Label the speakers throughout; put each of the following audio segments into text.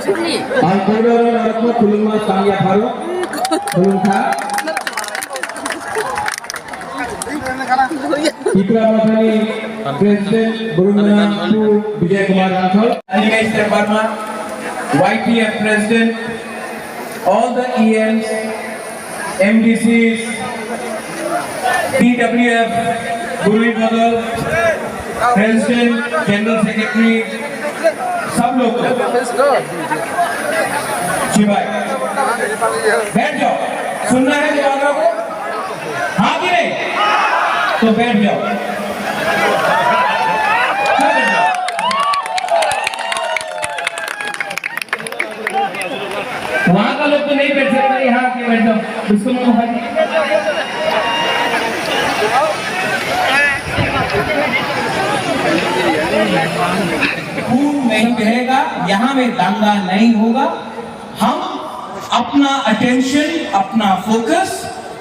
Speaker 1: Al-Qur'an al-Qur'an kuluma tangya baru kulumka Ipra Mathani President Burundana to Vijay Kumar Ranthol Animesh Verma YPF President all the EMs MDCs PWF Guri Badal President General Secretary सब लोग जी भाई बैठ जाओ सुनना है जवानों को हाँ कि नहीं तो बैठ जाओ वहां का लोग तो नहीं बैठ सकते यहाँ के बैठ जाओ बिल्कुल खून नहीं बहेगा यहाँ में दंगा नहीं होगा हम अपना अटेंशन अपना फोकस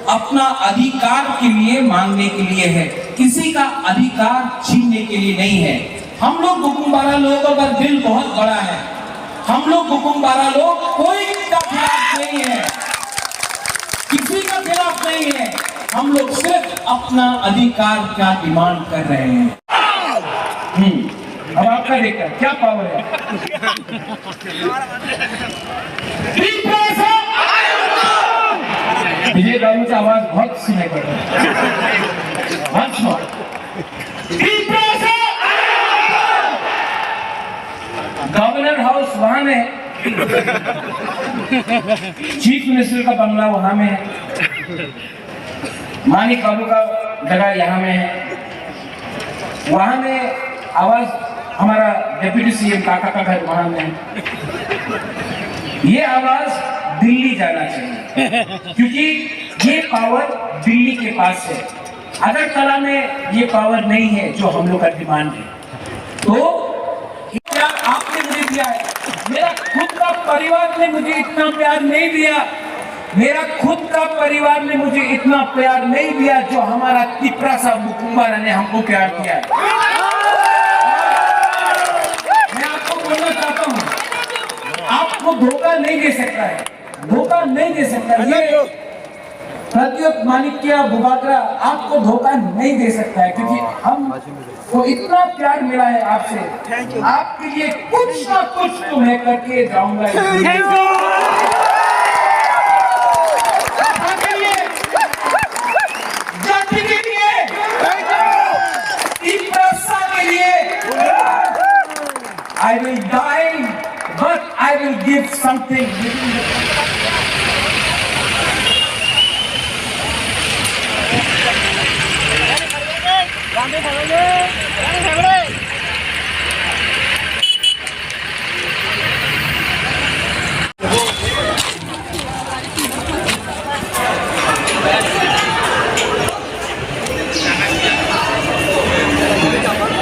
Speaker 1: अपना अधिकार के लिए मांगने के लिए है किसी का अधिकार छीनने के लिए नहीं है हम लोग बुकुम्बारा लोगों का दिल बहुत बड़ा है हम लोग बुकुम्बारा लोग कोई का खिलाफ नहीं है किसी का खिलाफ नहीं है हम लोग सिर्फ अपना अधिकार का डिमांड कर रहे हैं अब आपका देखा क्या पावर है विजय बाबू की आवाज बहुत सुनाई पड़ रही है गवर्नर हाउस वहां में चीफ मिनिस्टर का बंगला वहां में है मानिक बाबू का जगह यहाँ में है वहां में आवाज हमारा डिप्टी सीएम काका का घर वहां में ये आवाज दिल्ली जाना चाहिए क्योंकि ये पावर दिल्ली के पास है अगरतला में ये पावर नहीं है जो हम लोग का डिमांड है तो क्या आपने मुझे दिया है मेरा खुद का परिवार ने मुझे इतना प्यार नहीं दिया मेरा खुद का परिवार ने मुझे इतना प्यार नहीं दिया जो हमारा तिपरा साहब बुकुम्बारा ने हमको प्यार दिया आपको धोखा नहीं दे सकता है धोखा नहीं दे सकता ये प्रत्युत मानिक्या बुबाकरा आपको धोखा नहीं दे सकता है क्योंकि हम को इतना प्यार मिला है आपसे आपके लिए कुछ ना कुछ तो मैं करके जाऊंगा जाति के लिए I will die but I will give something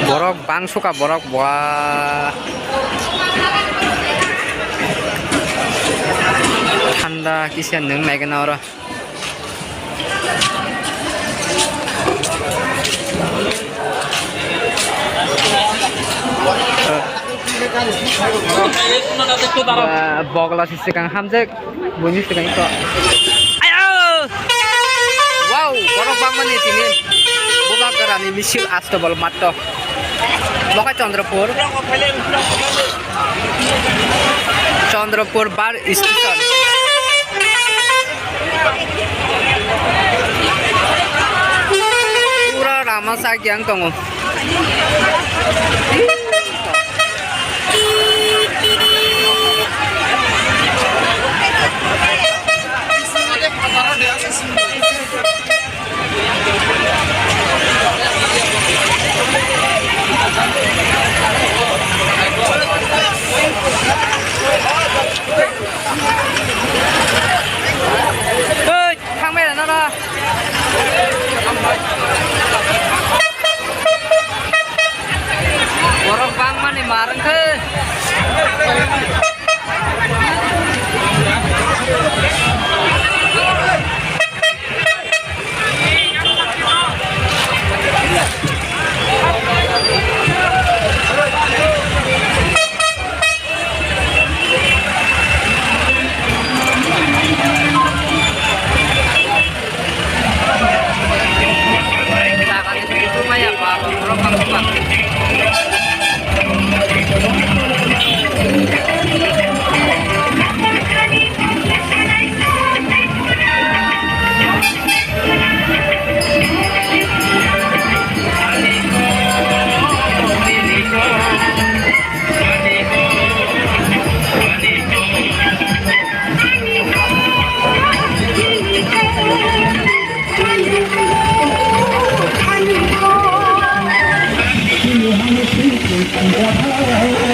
Speaker 2: borok bang suka borok wah ঠান্ডা কিসের নং নাইকেন ওরা bogla sisi kang hamjek bunyi sekang itu ayo wow borok bang mani tini bubak garani misil astobal matto Moka Chandrapur bar station pura ramasa gyang tongo borok bang mani mareng ke
Speaker 3: Hãy subscribe cho kênh Ghiền Mì Gõ để không bỏ lỡ